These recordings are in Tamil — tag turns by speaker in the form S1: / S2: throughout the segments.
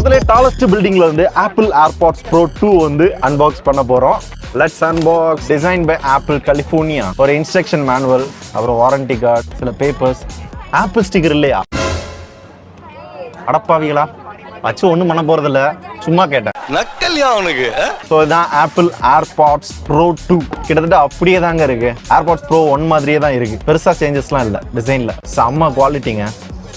S1: உலகத்திலே டாலஸ்ட் பில்டிங்ல வந்து ஆப்பிள் ஏர்பாட்ஸ் ப்ரோ 2 வந்து அன்பாக்ஸ் பண்ண போறோம். Let's unbox. Design by Apple California. ஒரு இன்ஸ்ட்ரக்ஷன் மேனுவல், அப்புறம் வாரண்டி கார்டு, சில பேப்பர்ஸ். ஆப்பிள் ஸ்டிக்கர் இல்லையா? அடப்பாவிகளா, வச்சு ஒன்றும் பண்ண போறதில்ல, சும்மா கேட்டேன்.
S2: நக்கல்யா அவனுக்கு.
S1: ஸோ இதான் ஆப்பிள் ஏர்பாட்ஸ் ப்ரோ 2. கிட்டத்தட்ட அப்படியே தாங்க இருக்கு. ஏர்பாட்ஸ் ப்ரோ 1 மாதிரியே தான் இருக்கு. பெருசா சேஞ்சஸ்லாம் இல்லை டிசைன்ல. செம்ம குவாலிட்டிங்க,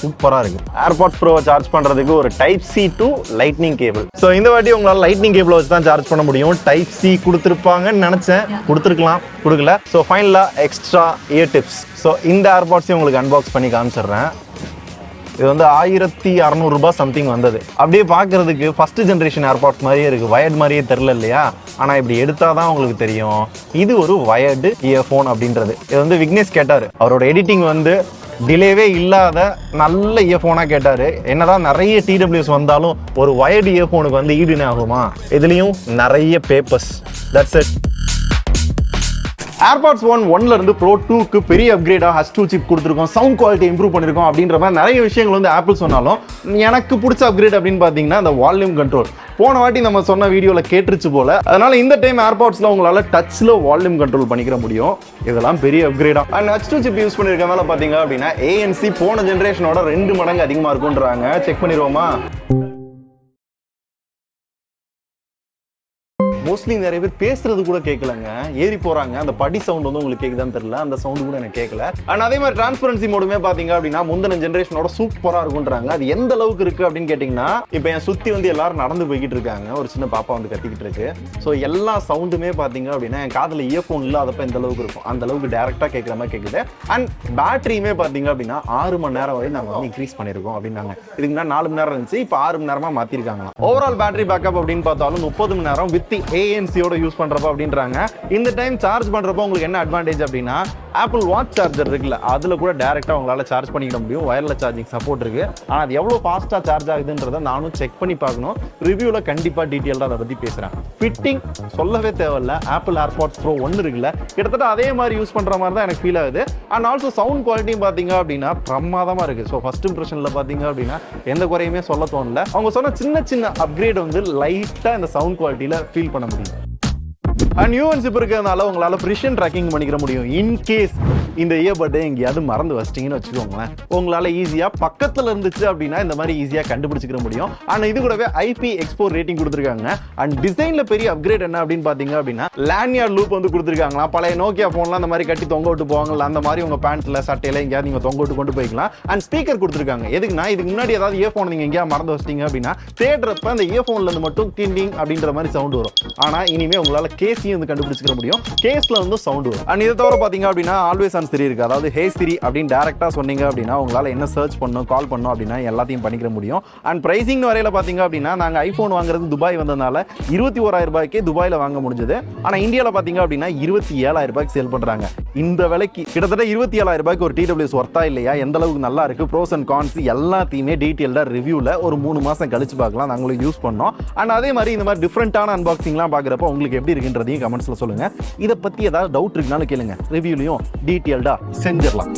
S1: சூப்பரா இருக்கு. ஏர்பாட்ஸ் ப்ரோவை சார்ஜ் பண்றதுக்கு ஒரு type C to lightning cable. So இந்த வாட்டி உங்களால லைட்னிங் கேபிள் வச்சு தான் சார்ஜ் பண்ண முடியும். டைப் சி கொடுத்துருப்பாங்கன்னு நினைச்சேன், கொடுத்துருக்கலாம், கொடுக்கல. ஸோ ஃபைனலா எக்ஸ்ட்ரா இயர் டிப்ஸ். ஸோ இந்த ஏர்பாட்ஸையும் உங்களுக்கு அன்பாக்ஸ் பண்ணி காமிச்சிடுறேன். இது வந்து 1600 ரூபாய் சம்திங் வந்தது. அப்படியே பார்க்கறதுக்கு ஃபர்ஸ்ட் ஜென்ரேஷன் ஏர்பாட்ஸ் மாதிரியே இருக்கு. வயர்ட் மாதிரியே தெரியல இல்லையா? ஆனா இப்படி எடுத்தாதான் உங்களுக்கு தெரியும் இது ஒரு வயர்டு இயர்ஃபோன் அப்படின்றது. இது வந்து விக்னேஷ் கேட்டாரு, அவரோட எடிட்டிங் வந்து டிலேவே இல்லாத நல்ல இயர்ஃபோனா கேட்டாரு. என்னதான் நிறைய டிடபிள்யூஎஸ் வந்தாலும் ஒரு வயர்டு இயர்ஃபோனுக்கு வந்து ஈடுனே ஆகுமா? இதுலயும் நிறைய பேப்பர்ஸ். That's it. ஏர்பாட்ஸ் 1ல இருந்து ப்ரோ 2க்கு பெரிய அப்கிரேடா H2 சிப் கொடுத்துருக்கோம், சவுண்ட் குவாலிட்டி இம்ப்ரூவ் பண்ணிருக்கோம் அப்படின்ற மாதிரி நிறைய விஷயங்கள் வந்து ஆப்பிள் சொன்னாலும் எனக்கு பிடிச்ச அப்கிரேட் அப்படின்னு பார்த்தீங்கன்னா அந்த வால்யூம் கண்ட்ரோல். போன வாட்டி நம்ம சொன்ன வீடியோவில் கேட்டுருச்சு போல. அதனால இந்த டைம் ஏர்பாட்ஸ்ல உங்களால டச்ல வால்யூம் கண்ட்ரோல் பண்ணிக்கிற முடியும். இதெல்லாம் பெரிய அப்கிரேடா. அண்ட் H2 சிப் யூஸ் பண்ணிருக்கனால பாத்தீங்க அப்படின்னா ANC போன ஜென்ரேஷனோட 2 மடங்கு அதிகமா இருக்கும்ன்றாங்க. செக் பண்ணிடுவோமா? மோஸ்ட்லி நிறைய பேர் பேசுறது கூட கேட்கலங்க, ஏறி போறாங்க. அந்த படி சவுண்ட் வந்து உங்களுக்கு கேக்குதான்னு தெரியல, அந்த சவுண்ட் கூட எனக்கு கேட்கல. அண்ட் அதே மாதிரி டிரான்ஸ்பரன்சி மோடுமே பாத்தீங்க அப்படின்னா முந்தின ஜென்ரேஷனோட சூப்பரா இருக்கும்ன்றாங்க. அது எந்த அளவுக்கு இருக்கு அப்படின்னு கேட்டீங்கன்னா, இப்போ என் சுத்தி வந்து எல்லாரும் நடந்து போய்கிட்டு இருக்காங்க, ஒரு சின்ன பாப்பா வந்து கத்திக்கிட்டு இருக்கு. ஸோ எல்லா சவுண்டுமே பாத்தீங்க அப்படின்னா என் காதுல இயர்ஃபோன் இல்லாதப்ப இந்த அளவுக்கு இருக்கும், அந்த அளவுக்கு டைரக்டா கேட்கற மாதிரி கேட்குது. அண்ட் பேட்டரியுமே பாத்தீங்க அப்படின்னா 6 மணி நேரம் வரை நாங்க வந்து இன்க்ரீஸ் பண்ணிருக்கோம் அப்படின்னாங்க. இதுக்கு முன்னாடி 4 மணி நேரம் இருந்துச்சு, இப்போ 6 மணி நேரமா மாத்திருக்காங்க. ஓவரால் பேட்டரி பேக்கப் அப்படின்னு பார்த்தாலும் 30 மணி நேரம் வித் ANC-யோட யூஸ் பண்றப்ப அப்படின்றாங்க. இந்த டைம் சார்ஜ் பண்றப்ப உங்களுக்கு என்ன அட்வான்டேஜ் அப்படின்னா, ஆப்பிள் வாட்ச் சார்ஜர் இருக்குல்ல, அதுல கூட டைரக்டா உங்களால சார்ஜ் பண்ணிக்க முடியும். வயர்லெஸ் சார்ஜிங் சப்போர்ட் இருக்கு. ஆனா அது எவ்வளவு ஃபாஸ்டா சார்ஜ் ஆகுதுன்றதை நானும் செக் பண்ணி பார்க்கணும். ரிவ்யூல கண்டிப்பா டீடைலா அதை பத்தி பேசுறேன். ஃபிட்டிங் சொல்லவே தேவையில்ல. ஆப்பிள் ஏர்பாட்ஸ் ப்ரோ 1 இருக்குல்ல, கிட்டத்தட்ட அதே மாதிரி யூஸ் பண்ற மாதிரி தான் எனக்கு ஃபீல் ஆகுது. அண்ட் ஆல்சோ சவுண்ட் குவாலிட்டியும் பாத்தீங்க அப்படின்னா பிரமாதமா இருக்கு. ஸோ ஃபர்ஸ்ட் இம்ப்ரெஷன்ல பாத்தீங்க அப்படின்னா எந்த குறையுமே சொல்ல தோணல. அவங்க சொன்ன சின்ன சின்ன அப்கிரேட் வந்து லைட்டா இந்த சவுண்ட் குவாலிட்டியில ஃபீல் பண்ண முடியும். அண்ட் யூஎன் சிப் இருக்கிறதுனால உங்களால ப்ரிசிஷன் ட்ராக்கிங் பண்ணிக்கிற முடியும். இன்கேஸ் இந்த இயர்பட்டை எங்கேயாவது மறந்து வச்சிட்டீங்கன்னு வச்சுக்கோங்களேன், உங்களால ஈஸியா பக்கத்துல இருந்துச்சு அப்படின்னா இந்த மாதிரி ஈஸியா கண்டுபிடிச்சிக்கிற முடியும். ஆனா இது கூடவே IP-X4 ரேட்டிங் கொடுத்துருக்காங்க. அண்ட் டிசைன்ல பெரிய அப்கிரேட் என்ன அப்படின்னு பாத்தீங்க அப்படின்னா லான்யார்ட் லூப் வந்து கொடுத்துருக்காங்களா. பழைய நோக்கியா போன்லாம் அந்த மாதிரி கட்டி தொங்க விட்டு போவாங்கல்ல, அந்த மாதிரி உங்க பேண்ட்ல சட்டையில எங்கேயாவது நீங்க தொங்க விட்டு கொண்டு போய்க்கலாம். அண்ட் ஸ்பீக்கர் கொடுத்துருக்காங்க. எதுக்குன்னா இதுக்கு முன்னாடி ஏதாவது இயர்ஃபோன் நீங்க எங்கேயாவது மறந்து வச்சிட்டீங்க அப்படின்னா தேடுறப்ப அந்த இயர்ஃபோன்ல இருந்து மட்டும் டிண்டிங் அப்படின்ற மாதிரி சவுண்ட் வரும். ஆனா இனிமே உங்களால கேஸ் வந்து கண்டுபிடிச்சிக்க முடியும். கேஸ்ல வந்து சவுண்ட் வரும். அண்ட் இதை தவிர பாத்தீங்க அப்படின்னா ஆல்வேஸ் ஆன் Siri இருக்கு. அதாவது ஹே Siri அப்படின்னு டைரக்டா சொன்னீங்க அப்படின்னா உங்களால என்ன சர்ச் பண்ணணும், கால் பண்ணணும் அப்படின்னா எல்லாத்தையும் பண்ணிக்கிற முடியும். அண்ட் பிரைசிங் வரையில பாத்தீங்க அப்படின்னா நாங்க ஐபோன் வாங்குறது துபாய் வந்ததுனால 21,000 ரூபாய்க்கு துபாயில வாங்க முடிஞ்சது. ஆனா இந்தியால பாத்தீங்க அப்படின்னா 27,000 ரூபாய்க்கு சேல் பண்றாங்க. இந்த விலைக்கு கிட்டத்தட்ட 27,000 ரூபாய்க்கு ஒரு TWS ஒர்த்தா இல்லையா, எந்த அளவுக்கு நல்லா இருக்கு, ப்ரோஸ் அண்ட் கான்ஸ் எல்லாத்தையுமே டீடைல்டா ரிவ்யூல ஒரு 3 மாசம் கழிச்சு பார்க்கலாம். நாங்களும் யூஸ் பண்ணோம். அண்ட் அதே மாதிரி இந்த மாதிரி டிஃபரெண்டான அன்பாக்சிங்லாம் பாக்குறப்ப உங்களுக்கு எப்படி இருக்குன்றதையும் கமெண்ட்ஸ்ல சொல்லுங்க. இதை பத்தி ஏதாவது டவுட் இருக்குனாலும் கேளுங்க, ரிவ்யூலையும் டீடைல்டா செஞ்சிடலாம்.